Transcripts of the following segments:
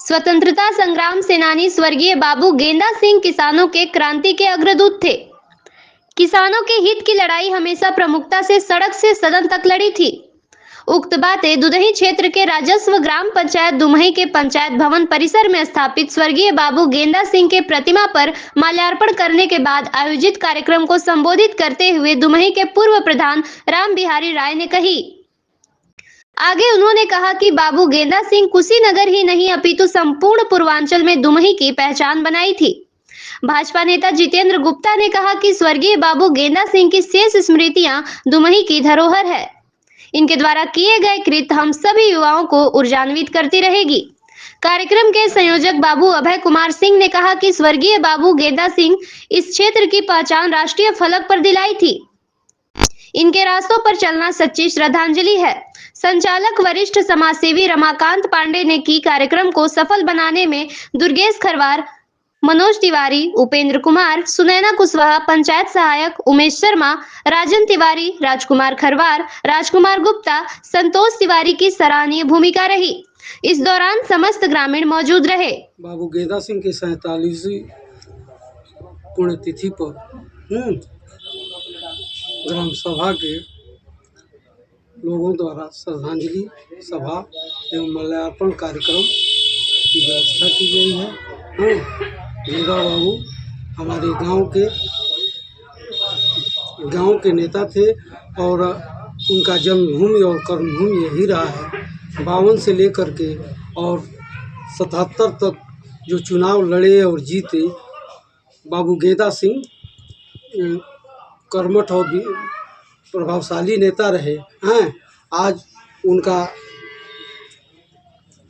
स्वतंत्रता संग्राम सेनानी स्वर्गीय बाबू गेंदा सिंह किसानों के क्रांति के अग्रदूत थे। किसानों के हित की लड़ाई हमेशा प्रमुखता से सड़क से सदन तक लड़ी थी। उक्त बातें दुदही क्षेत्र के राजस्व ग्राम पंचायत दुमही के पंचायत भवन परिसर में स्थापित स्वर्गीय बाबू गेंदा सिंह के प्रतिमा पर माल्यार्पण करने के बाद आयोजित कार्यक्रम को संबोधित करते हुए दुमही के पूर्व प्रधान राम बिहारी राय ने कही। आगे उन्होंने कहा कि बाबू गेंदा सिंह कुशीनगर ही नहीं अपितु संपूर्ण पूर्वांचल में दुमही की पहचान बनाई थी। भाजपा नेता जितेंद्र गुप्ता ने कहा कि स्वर्गीय बाबू गेंदा सिंह की शेष स्मृतियां दुमही की धरोहर है। इनके द्वारा किए गए कृत्य हम सभी युवाओं को ऊर्जान्वित करती रहेगी। कार्यक्रम के संयोजक बाबू अभय कुमार सिंह ने कहा कि स्वर्गीय बाबू गेंदा सिंह इस क्षेत्र की पहचान राष्ट्रीय फलक पर दिलाई थी। इनके रास्तों पर चलना सच्ची श्रद्धांजलि है। संचालक वरिष्ठ समाजसेवी रमाकांत पांडे ने की कार्यक्रम को सफल बनाने में दुर्गेश खरवार, मनोज तिवारी, उपेंद्र कुमार, सुनैना कुशवाहा, पंचायत सहायक उमेश शर्मा, राजन तिवारी, राजकुमार खरवार, राजकुमार गुप्ता, संतोष तिवारी की सराहनीय भूमिका रही। इस दौरान समस्त ग्रामीण मौजूद रहे। बाबू गेंदा सिंह की 47वीं पुण्यतिथि पर ग्राम सभा के लोगों द्वारा श्रद्धांजलि सभा एवं माल्यार्पण कार्यक्रम की व्यवस्था की गई है। गेंदा बाबू हमारे गांव के नेता थे और उनका जन्मभूमि और कर्मभूमि यही रहा है। 52 से लेकर के और 77 तक जो चुनाव लड़े और जीते बाबू गेंदा सिंह कर्मठ और भी प्रभावशाली नेता रहे हैं। आज उनका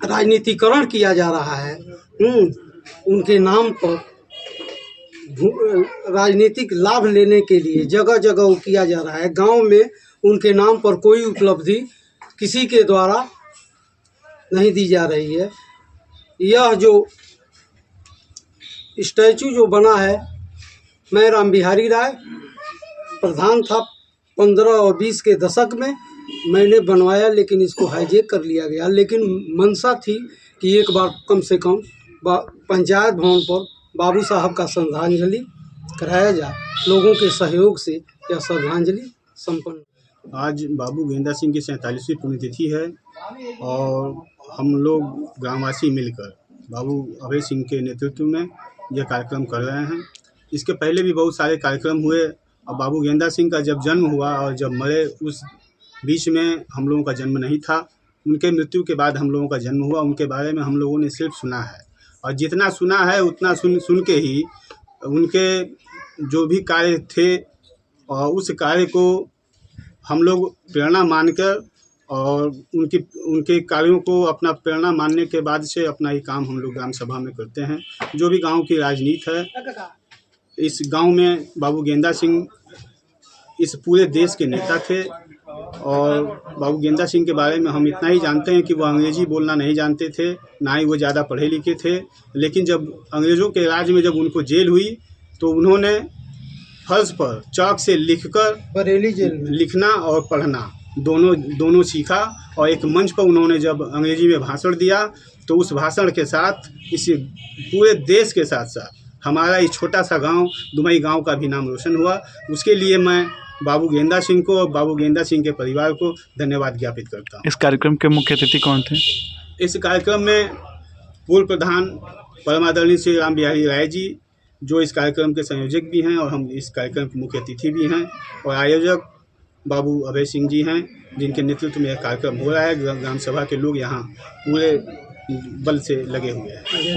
राजनीतिकरण किया जा रहा है। उनके नाम पर राजनीतिक लाभ लेने के लिए जगह जगह वो किया जा रहा है। गांव में उनके नाम पर कोई उपलब्धि किसी के द्वारा नहीं दी जा रही है। यह जो स्टैचू जो बना है, मैं राम बिहारी राय प्रधान था 15 और 20 के दशक में मैंने बनवाया, लेकिन इसको हाईजैक कर लिया गया। लेकिन मंशा थी कि एक बार कम से कम पंचायत भवन पर बाबू साहब का श्रद्धांजलि कराया जाए। लोगों के सहयोग से यह श्रद्धांजलि संपन्न। आज बाबू गेंदा सिंह की 47वीं पुण्यतिथि है और हम लोग ग्रामवासी मिलकर बाबू अभय सिंह के नेतृत्व में यह कार्यक्रम कर रहे हैं। इसके पहले भी बहुत सारे कार्यक्रम हुए और बाबू गेंदा सिंह का जब जन्म हुआ और जब मरे उस बीच में हम लोगों का जन्म नहीं था। उनके मृत्यु के बाद हम लोगों का जन्म हुआ। उनके बारे में हम लोगों ने सिर्फ सुना है और जितना सुना है उतना सुन के ही उनके जो भी कार्य थे और उस कार्य को हम लोग प्रेरणा मानकर और उनके कार्यों को अपना प्रेरणा मानने के बाद से अपना ये काम हम लोग ग्राम सभा में करते हैं। जो भी गांव की राजनीति है, इस गांव में बाबू गेंदा सिंह इस पूरे देश के नेता थे और बाबू गेंदा सिंह के बारे में हम इतना ही जानते हैं कि वो अंग्रेजी बोलना नहीं जानते थे, ना ही वो ज़्यादा पढ़े लिखे थे। लेकिन जब अंग्रेज़ों के राज में जब उनको जेल हुई तो उन्होंने फर्श पर चौक से लिखकर बरेली जेल में लिखना और पढ़ना दोनों सीखा और एक मंच पर उन्होंने जब अंग्रेजी में भाषण दिया तो उस भाषण के साथ इस पूरे देश के साथ साथ हमारा ये छोटा सा गांव दुमही गांव का भी नाम रोशन हुआ। उसके लिए मैं बाबू गेंदा सिंह को और बाबू गेंदा सिंह के परिवार को धन्यवाद ज्ञापित करता हूँ। इस कार्यक्रम के मुख्य अतिथि कौन थे? इस कार्यक्रम में पूर्व प्रधान परमादरणीय श्री राम बिहारी राय जी, जो इस कार्यक्रम के संयोजक भी हैं और हम इस कार्यक्रम के मुख्य अतिथि भी हैं, और आयोजक बाबू अभय सिंह जी हैं, जिनके नेतृत्व में यह कार्यक्रम हो रहा है। ग्राम सभा के लोग यहाँ पूरे बल से लगे हुए हैं।